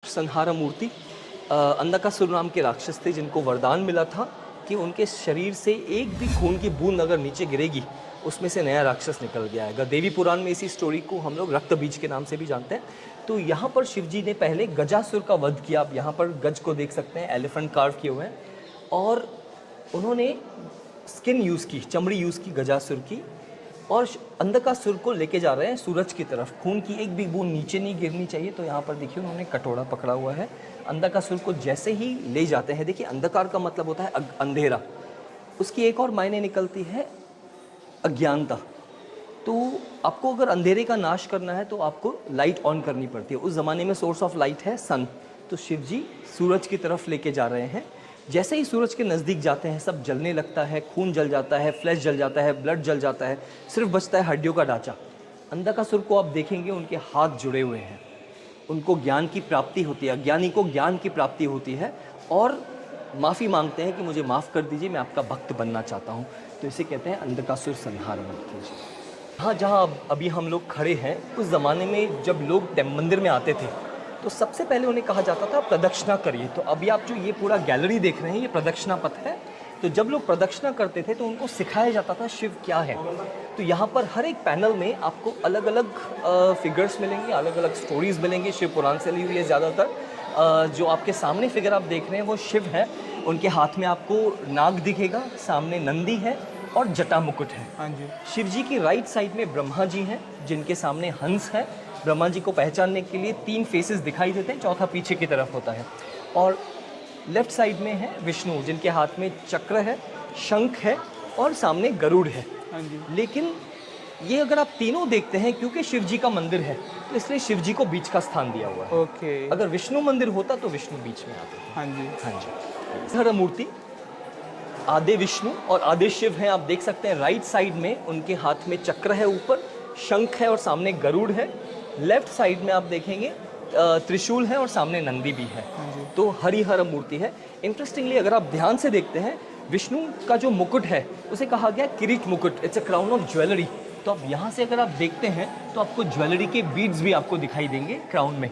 संहार मूर्ति अंधकासुर नाम के राक्षस थे जिनको वरदान मिला था कि उनके शरीर से एक भी खून की बूंद अगर नीचे गिरेगी उसमें से नया राक्षस निकल के आएगा। देवी पुराण में इसी स्टोरी को हम लोग रक्त बीज के नाम से भी जानते हैं। तो यहाँ पर शिवजी ने पहले गजासुर का वध किया। आप यहाँ पर गज को देख सकते हैं, एलिफेंट कार्व किए हुए हैं, और उन्होंने स्किन यूज़ की, चमड़ी यूज़ की गजासुर की, और अंधकासुर को लेके जा रहे हैं सूरज की तरफ। खून की एक भी बूंद नीचे नहीं गिरनी चाहिए। तो यहाँ पर देखिए उन्होंने कटोरा पकड़ा हुआ है। अंधकासुर को जैसे ही ले जाते हैं, देखिए अंधकार का मतलब होता है अंधेरा, उसकी एक और मायने निकलती है अज्ञानता। तो आपको अगर अंधेरे का नाश करना है तो आपको लाइट ऑन करनी पड़ती है। उस ज़माने में सोर्स ऑफ लाइट है सन। तो शिव जी सूरज की तरफ लेके जा रहे हैं। जैसे ही सूरज के नज़दीक जाते हैं सब जलने लगता है, खून जल जाता है, फ्लैश जल जाता है, ब्लड जल जाता है, सिर्फ बचता है हड्डियों का ढांचा। अंधकासुर को आप देखेंगे उनके हाथ जुड़े हुए हैं, उनको ज्ञान की प्राप्ति होती है, अज्ञानी को ज्ञान की प्राप्ति होती है, और माफ़ी मांगते हैं कि मुझे माफ़ कर दीजिए, मैं आपका भक्त बनना चाहता हूँ। तो इसे कहते हैं अंधकासुर संहार मूर्ति। हाँ, जहाँ अभी हम लोग खड़े हैं, उस ज़माने में जब लोग मंदिर में आते थे तो सबसे पहले उन्हें कहा जाता था प्रदक्षिणा करिए। तो अभी आप जो ये पूरा गैलरी देख रहे हैं ये प्रदक्षिणा पथ है। तो जब लोग प्रदक्षिणा करते थे तो उनको सिखाया जाता था शिव क्या है। तो यहाँ पर हर एक पैनल में आपको अलग अलग फिगर्स मिलेंगे, अलग अलग स्टोरीज मिलेंगी, शिव पुराण से ली हुई है ज़्यादातर। जो आपके सामने फिगर आप देख रहे हैं वो शिव है, उनके हाथ में आपको नाग दिखेगा, सामने नंदी है और जटा मुकुट है। हाँ जी। शिव जी की राइट साइड में ब्रह्मा जी हैं जिनके सामने हंस है। ब्रह्मा जी को पहचानने के लिए 3 फेसेस दिखाई देते हैं, चौथा पीछे की तरफ होता है। और लेफ्ट साइड में है विष्णु जिनके हाथ में चक्र है, शंख है और सामने गरुड़ है। हाँ जी। लेकिन ये अगर आप तीनों देखते हैं, क्योंकि शिव जी का मंदिर है तो इसलिए शिव जी को बीच का स्थान दिया हुआ है। ओके। अगर विष्णु मंदिर होता तो विष्णु बीच में आते थे। हाँ जी। हाँ जी। हर मूर्ति आधे विष्णु और आधे शिव हैं। आप देख सकते हैं राइट साइड में उनके हाथ में चक्र है, ऊपर शंख है और सामने गरुड़ है। लेफ्ट साइड में आप देखेंगे त्रिशूल है और सामने नंदी भी है। तो हरिहर मूर्ति है। इंटरेस्टिंगली अगर आप ध्यान से देखते हैं, विष्णु का जो मुकुट है उसे कहा गया किरीट मुकुट, it's a crown of jewellery. तो अब यहाँ से अगर आप देखते हैं तो आपको ज्वेलरी के बीड्स भी आपको दिखाई देंगे क्राउन में।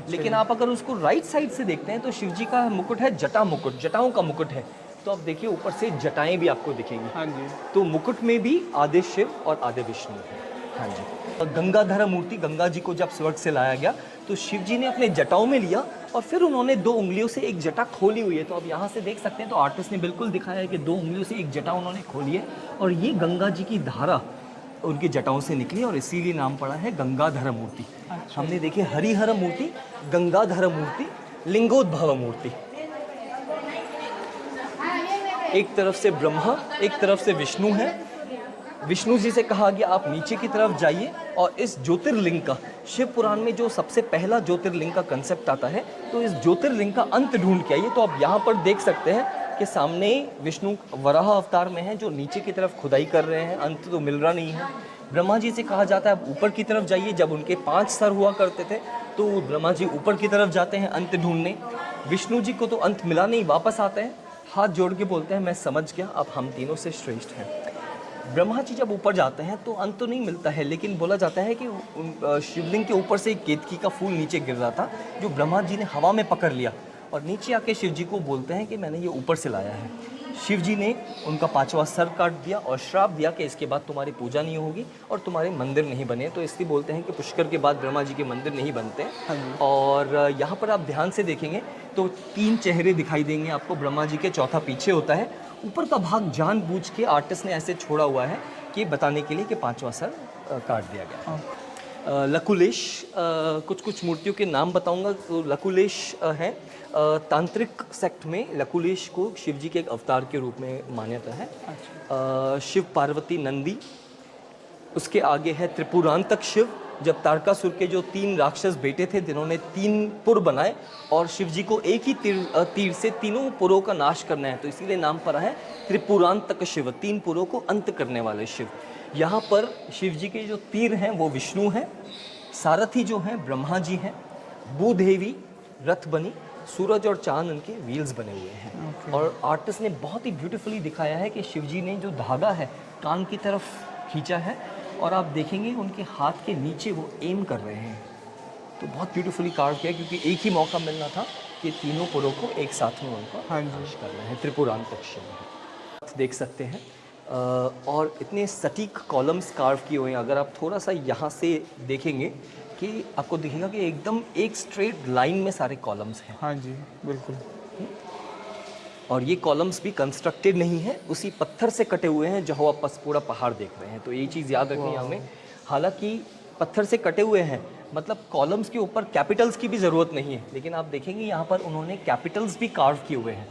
लेकिन आप अगर उसको राइट साइड से देखते हैं तो शिव जी का मुकुट है जटा मुकुट, जटाओं का मुकुट है। तो आप देखिए ऊपर से जटाएं भी आपको दिखेंगी। हाँ जी। तो मुकुट में भी आधे शिव और आधे विष्णु है। हाँ जी। गंगाधर मूर्ति, गंगा जी को जब स्वर्ग से लाया गया तो शिव जी ने अपने जटाओं में लिया और फिर उन्होंने 2 उंगलियों से एक जटा खोली हुई है। तो अब यहाँ से देख सकते हैं, तो आर्टिस्ट ने बिल्कुल दिखाया है कि 2 उंगलियों से एक जटा उन्होंने खोली है और ये गंगा जी की धारा उनकी जटाओं से निकली और इसीलिए नाम पड़ा है गंगाधर मूर्ति। अच्छा। हमने देखे हरिहर मूर्ति, गंगाधर मूर्ति, लिंगोद्भव मूर्ति। एक तरफ से ब्रह्मा, एक तरफ से विष्णु है। विष्णु जी से कहा गया आप नीचे की तरफ जाइए और इस ज्योतिर्लिंग का, शिव पुराण में जो सबसे पहला ज्योतिर्लिंग का कंसेप्ट आता है, तो इस ज्योतिर्लिंग का अंत ढूंढ के आइए। तो आप यहाँ पर देख सकते हैं कि सामने विष्णु वराह अवतार में है जो नीचे की तरफ खुदाई कर रहे हैं, अंत तो मिल रहा नहीं है। ब्रह्मा जी से कहा जाता है आप ऊपर की तरफ जाइए। जब उनके 5 सर हुआ करते थे तो ब्रह्मा जी ऊपर की तरफ जाते हैं अंत ढूंढने। विष्णु जी को तो अंत मिला नहीं, वापस आते हैं, हाथ जोड़ के बोलते हैं मैं समझ गया, अब हम तीनों से श्रेष्ठ हैं। ब्रह्मा जी जब ऊपर जाते हैं तो अंत तो नहीं मिलता है, लेकिन बोला जाता है कि शिवलिंग के ऊपर से एक केतकी का फूल नीचे गिर रहा था जो ब्रह्मा जी ने हवा में पकड़ लिया और नीचे आके शिव जी को बोलते हैं कि मैंने ये ऊपर से लाया है। शिव जी ने उनका 5वां सर काट दिया और श्राप दिया कि इसके बाद तुम्हारी पूजा नहीं होगी और तुम्हारे मंदिर नहीं बने। तो इसलिए बोलते हैं कि पुष्कर के बाद ब्रह्मा जी के मंदिर नहीं बनते। और यहाँ पर आप ध्यान से देखेंगे तो 3 चेहरे दिखाई देंगे आपको ब्रह्मा जी के, चौथा पीछे होता है। ऊपर का भाग जानबूझ के आर्टिस्ट ने ऐसे छोड़ा हुआ है कि बताने के लिए कि 5वां सर काट दिया गया। लकुलेश, कुछ मूर्तियों के नाम बताऊंगा। तो लकुलेश है, तांत्रिक सेक्ट में लकुलेश को शिव जी के एक अवतार के रूप में मान्यता है। अच्छा। शिव पार्वती नंदी, उसके आगे है त्रिपुरांतक शिव। जब तारकासुर के जो 3 राक्षस बेटे थे जिन्होंने 3 पुर बनाए और शिव जी को एक ही तीर से तीनों पुरों का नाश करना है, तो इसीलिए नाम पड़ा है त्रिपुरांतक शिव, 3 पुरों को अंत करने वाले शिव। यहाँ पर शिव जी के जो तीर हैं वो विष्णु हैं, सारथी जो हैं ब्रह्मा जी हैं, भूदेवी रथ बनी, सूरज और चांद उनके व्हील्स बने हुए हैं। और आर्टिस्ट ने बहुत ही ब्यूटीफुली दिखाया है कि शिव जी ने जो धागा है कान की तरफ खींचा है और आप देखेंगे उनके हाथ के नीचे वो एम कर रहे हैं। तो बहुत ब्यूटीफुली कार्व किया क्योंकि एक ही मौका मिलना था कि तीनों पुरों को एक साथ में उनको हाँ जी। नाश करना है। त्रिपुरांत पक्षी में देख सकते हैं और इतने सटीक कॉलम्स कार्व किए हुए हैं। अगर आप थोड़ा सा यहाँ से देखेंगे कि आपको दिखेगा कि एकदम एक स्ट्रेट लाइन में सारे कॉलम्स हैं। हाँ जी, बिल्कुल। और ये कॉलम्स भी कंस्ट्रक्टेड नहीं है, उसी पत्थर से कटे हुए हैं जो आप पूरा पहाड़ देख रहे हैं। तो ये चीज़ याद रखनी है हमें। हालांकि पत्थर से कटे हुए हैं, मतलब कॉलम्स के ऊपर कैपिटल्स की भी ज़रूरत नहीं है, लेकिन आप देखेंगे यहाँ पर उन्होंने कैपिटल्स भी कार्व किए हुए हैं।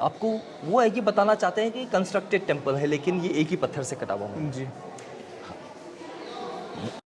आपको वो है कि बताना चाहते हैं कि कंस्ट्रक्टेड टेम्पल है, लेकिन ये एक ही पत्थर से कटा हुआ है। जी।